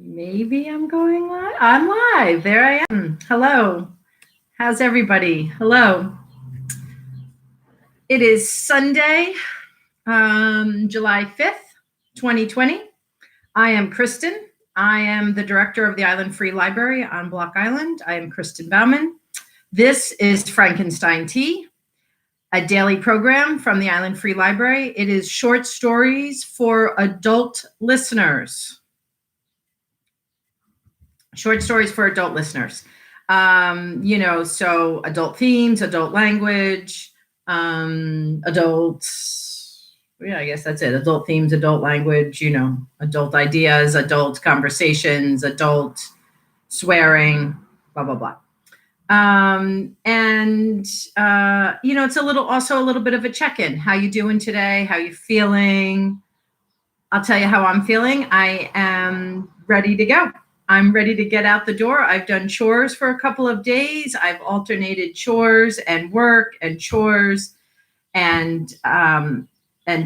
Maybe I'm going live. I'm live. There I am. Hello. How's everybody? Hello. It is Sunday, July 5th, 2020. I am Kristen. I am the director of the Island Free Library on Block Island. I am Kristen Bauman. This is Frankenstein Tea, a daily program from the Island Free Library. It is short stories for adult listeners. Short stories for adult listeners. So adult themes, adult language, adults. Yeah, I guess that's it. Adult themes, adult language, adult ideas, adult conversations, adult swearing, blah, blah, blah. It's also a little bit of a check-in. How you doing today? How you feeling? I'll tell you how I'm feeling. I am ready to go. I'm ready to get out the door. I've done chores for a couple of days. I've alternated chores and work and chores and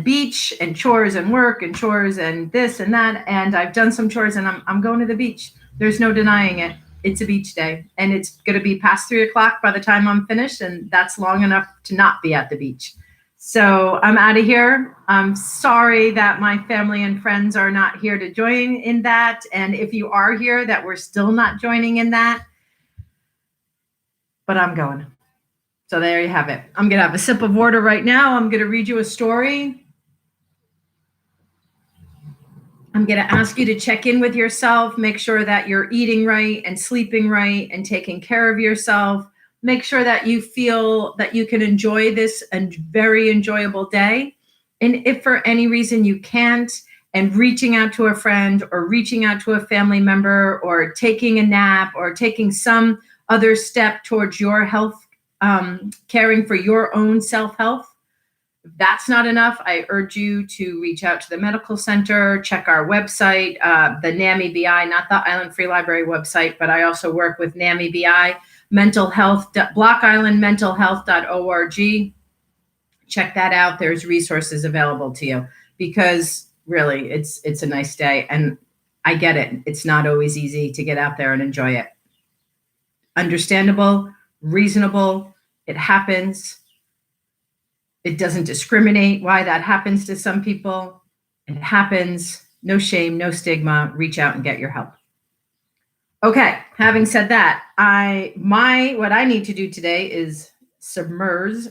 beach and chores and work and chores and this and that. And I've done some chores and I'm going to the beach. There's no denying it. It's a beach day and it's going to be past 3:00 by the time I'm finished. And that's long enough to not be at the beach. So I'm out of here. I'm sorry that my family and friends are not here to join in that. And if you are here, that we're still not joining in that. But I'm going. So there you have it. I'm going to have a sip of water right now. I'm going to read you a story. I'm going to ask you to check in with yourself, make sure that you're eating right and sleeping right and taking care of yourself. Make sure that you feel that you can enjoy this and very enjoyable day. And if for any reason you can't, and reaching out to a friend or reaching out to a family member or taking a nap or taking some other step towards your health, caring for your own self-health, if that's not enough, I urge you to reach out to the medical center, check our website, the NAMI BI, not the Island Free Library website, but I also work with NAMI BI. Mental health, blockislandmentalhealth.org. Check that out. There's resources available to you because really it's a nice day. And I get it. It's not always easy to get out there and enjoy it. Understandable, reasonable. It happens. It doesn't discriminate why that happens to some people. It happens. No shame, no stigma. Reach out and get your help. Okay, having said that, what I need to do today is submerse.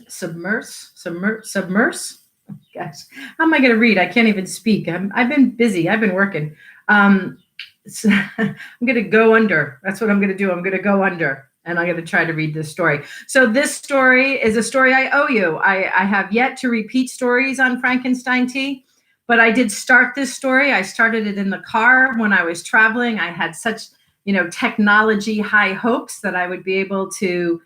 Gosh, how am I going to read? I can't even speak. I've been busy. I've been working. So I'm going to go under. That's what I'm going to do. I'm going to go under, and I'm going to try to read this story. So this story is a story I owe you. I have yet to repeat stories on Frankenstein Tea, but I did start this story. I started it in the car when I was traveling. I had such technology high hopes that I would be able to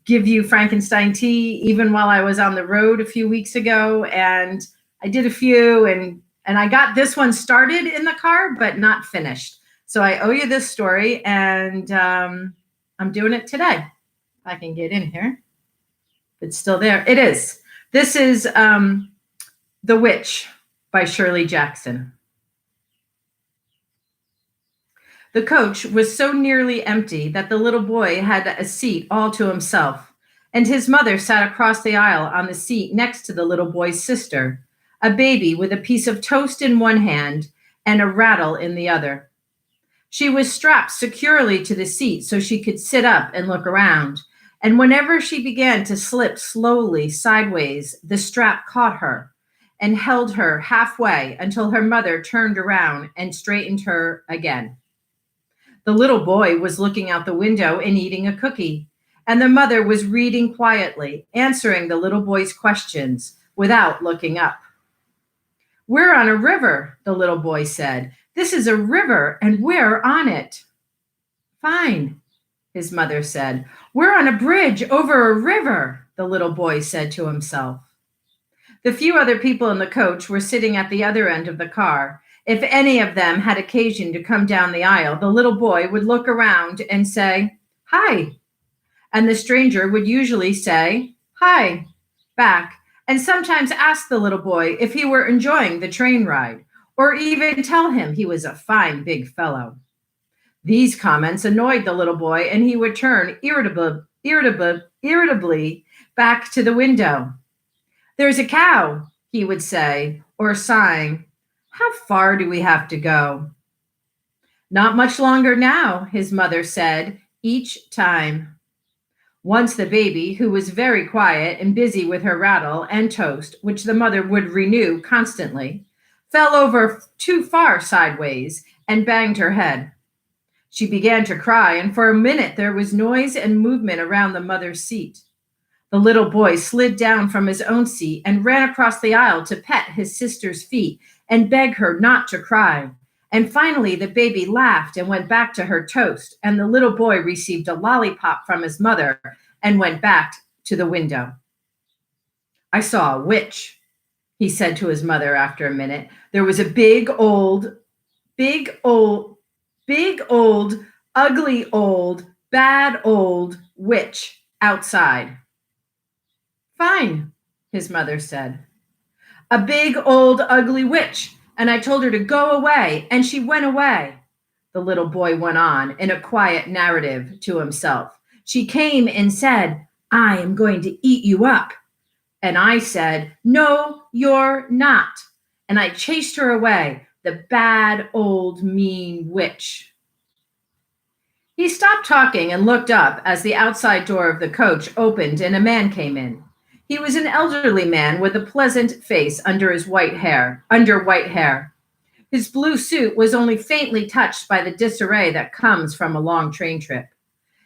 give you Frankenstein Tea even while I was on the road a few weeks ago. And I did a few and I got this one started in the car, but not finished. So I owe you this story and I'm doing it today. If I can get in here. It's still there. It is. This is The Witch by Shirley Jackson. The coach was so nearly empty that the little boy had a seat all to himself, and his mother sat across the aisle on the seat next to the little boy's sister, a baby with a piece of toast in one hand and a rattle in the other. She was strapped securely to the seat so she could sit up and look around, and whenever she began to slip slowly sideways, the strap caught her and held her halfway until her mother turned around and straightened her again. The little boy was looking out the window and eating a cookie, and the mother was reading quietly, answering the little boy's questions without looking up. "We're on a river," the little boy said. "This is a river, and we're on it." "Fine," his mother said. "We're on a bridge over a river," the little boy said to himself. The few other people in the coach were sitting at the other end of the car. If any of them had occasion to come down the aisle, the little boy would look around and say, "Hi." And the stranger would usually say, "Hi," back, and sometimes ask the little boy if he were enjoying the train ride, or even tell him he was a fine big fellow. These comments annoyed the little boy, and he would turn irritably back to the window. "There's a cow," he would say, or sighing, "How far do we have to go?" "Not much longer now," his mother said each time. Once the baby, who was very quiet and busy with her rattle and toast, which the mother would renew constantly, fell over too far sideways and banged her head. She began to cry, and for a minute there was noise and movement around the mother's seat. The little boy slid down from his own seat and ran across the aisle to pet his sister's feet and beg her not to cry. And finally, the baby laughed and went back to her toast, and the little boy received a lollipop from his mother and went back to the window. "I saw a witch," he said to his mother after a minute. "There was a big old, ugly old, bad old witch outside." "Fine," his mother said. "A big old ugly witch, and I told her to go away, and she went away," the little boy went on in a quiet narrative to himself. "She came and said, 'I am going to eat you up.' And I said, 'No, you're not.' And I chased her away, the bad old mean witch." He stopped talking and looked up as the outside door of the coach opened and a man came in. He was an elderly man with a pleasant face under white hair. His blue suit was only faintly touched by the disarray that comes from a long train trip.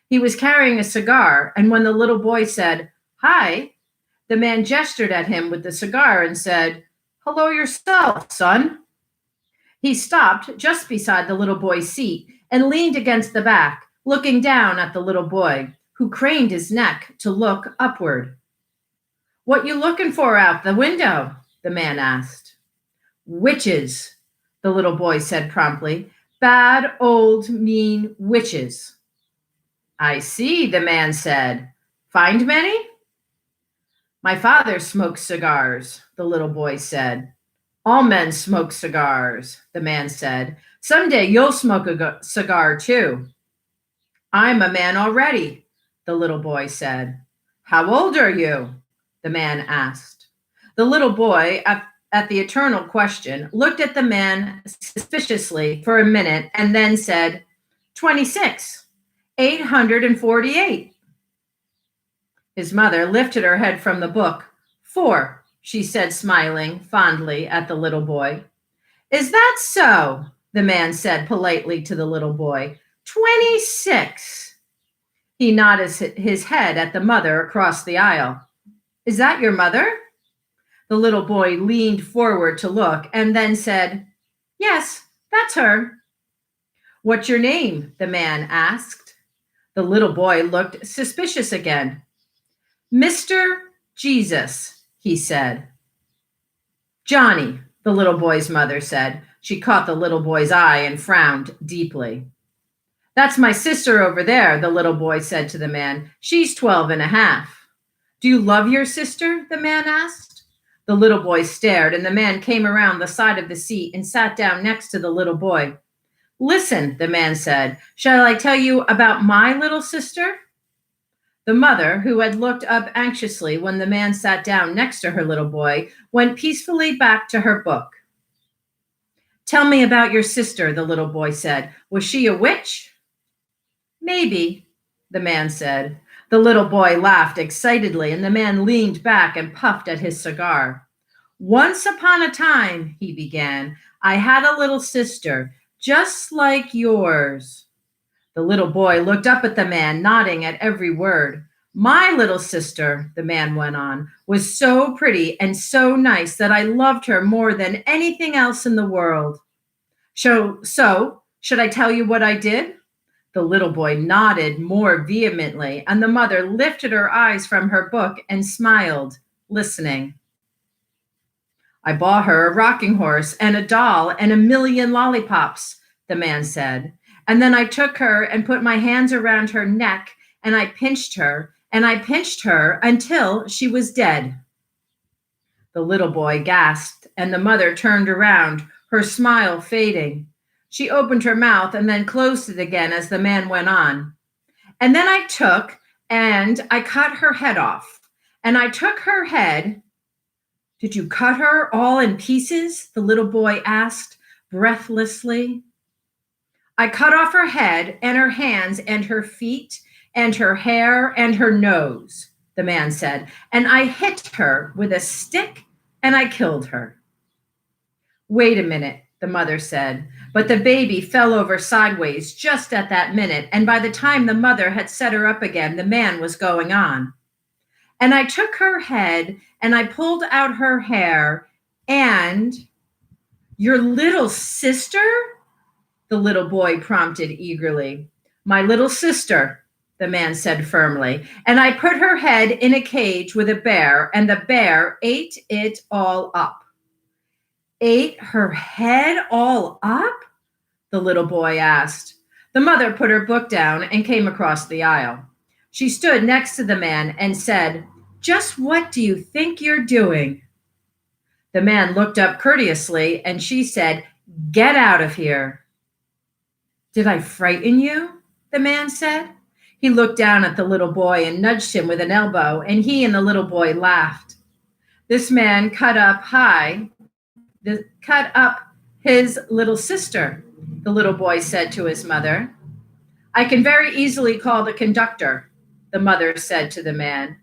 He was carrying a cigar, and when the little boy said, "Hi," the man gestured at him with the cigar and said, "Hello yourself, son." He stopped just beside the little boy's seat and leaned against the back, looking down at the little boy, who craned his neck to look upward. "What you looking for out the window?" the man asked. "Witches," the little boy said promptly. "Bad old mean witches." "I see," the man said. "Find many?" "My father smokes cigars," the little boy said. "All men smoke cigars," the man said. "Someday you'll smoke a cigar too." "I'm a man already," the little boy said. "How old are you?" the man asked. The little boy, at the eternal question, looked at the man suspiciously for a minute and then said, 26, 848. His mother lifted her head from the book. 4, she said, smiling fondly at the little boy. "Is that so?" the man said politely to the little boy. 26. He nodded his head at the mother across the aisle. "Is that your mother?" The little boy leaned forward to look and then said, "Yes, that's her." "What's your name?" the man asked. The little boy looked suspicious again. "Mr. Jesus," he said. "Johnny," the little boy's mother said. She caught the little boy's eye and frowned deeply. "That's my sister over there," the little boy said to the man. "She's 12 and a half. "Do you love your sister?" the man asked. The little boy stared, and the man came around the side of the seat and sat down next to the little boy. "Listen," the man said, "shall I tell you about my little sister?" The mother, who had looked up anxiously when the man sat down next to her little boy, went peacefully back to her book. "Tell me about your sister," the little boy said. "Was she a witch?" "Maybe," the man said. The little boy laughed excitedly, and the man leaned back and puffed at his cigar. "Once upon a time," he began, "I had a little sister, just like yours." The little boy looked up at the man, nodding at every word. "My little sister," the man went on, "was so pretty and so nice that I loved her more than anything else in the world." So, should I tell you what I did?" The little boy nodded more vehemently, and the mother lifted her eyes from her book and smiled, listening. "I bought her a rocking horse and a doll and a million lollipops," the man said. "And then I took her and put my hands around her neck, and I pinched her until she was dead." The little boy gasped, and the mother turned around, her smile fading. She opened her mouth and then closed it again as the man went on. And then I took and I cut her head off. And I took her head. Did you cut her all in pieces? The little boy asked breathlessly. I cut off her head and her hands and her feet and her hair and her nose, the man said, and I hit her with a stick and I killed her. Wait a minute, the mother said, but the baby fell over sideways just at that minute, and by the time the mother had set her up again, the man was going on. And I took her head and I pulled out her hair, and your little sister? The little boy prompted eagerly. My little sister, the man said firmly, and I put her head in a cage with a bear, and the bear ate it all up. Ate her head all up? The little boy asked. The mother put her book down and came across the aisle. She stood next to the man and said, Just what do you think you're doing? The man looked up courteously and she said, Get out of here. Did I frighten you? The man said. He looked down at the little boy and nudged him with an elbow, and he and the little boy laughed. This man cut up his little sister, the little boy said to his mother. I can very easily call the conductor, the mother said to the man.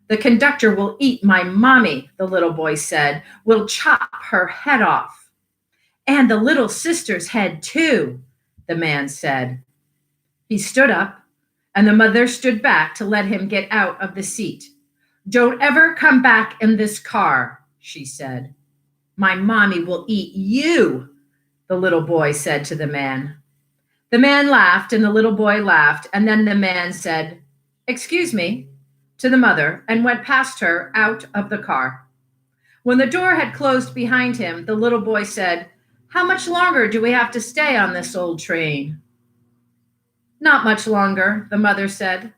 The conductor will eat my mommy, the little boy said. We'll chop her head off. And the little sister's head too, the man said. He stood up, and the mother stood back to let him get out of the seat. Don't ever come back in this car, she said. My mommy will eat you, the little boy said to the man. The man laughed, and the little boy laughed, and then the man said, Excuse me, to the mother, and went past her out of the car. When the door had closed behind him, the little boy said, How much longer do we have to stay on this old train? Not much longer, the mother said.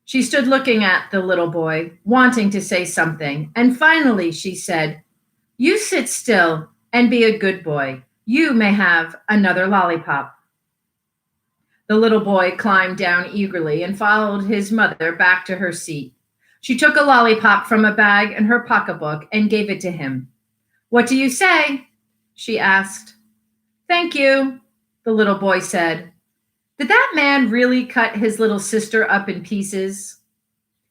She stood looking at the little boy, wanting to say something, and finally she said, You sit still and be a good boy. You may have another lollipop. The little boy climbed down eagerly and followed his mother back to her seat. She took a lollipop from a bag in her pocketbook and gave it to him. What do you say? She asked. Thank you, the little boy said. Did that man really cut his little sister up in pieces?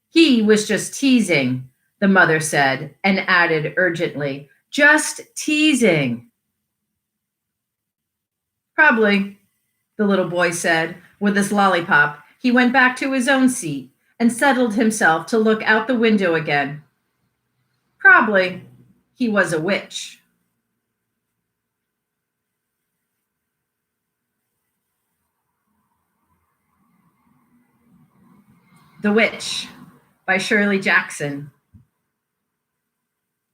He was just teasing, the mother said, and added urgently, Just teasing. Probably, the little boy said, with his lollipop. He went back to his own seat and settled himself to look out the window again. Probably he was a witch. The Witch by Shirley Jackson.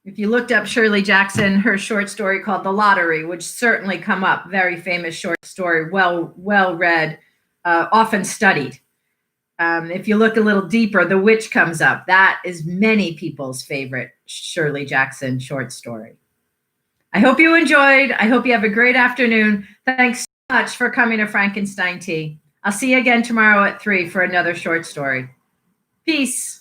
If you looked up Shirley Jackson, her short story called The Lottery would certainly come up. Very famous short story, well read, often studied. If you look a little deeper, The Witch comes up. That is many people's favorite Shirley Jackson short story. I hope you enjoyed. I hope you have a great afternoon. Thanks so much for coming to Frankenstein Tea. I'll see you again tomorrow at 3 for another short story. Peace.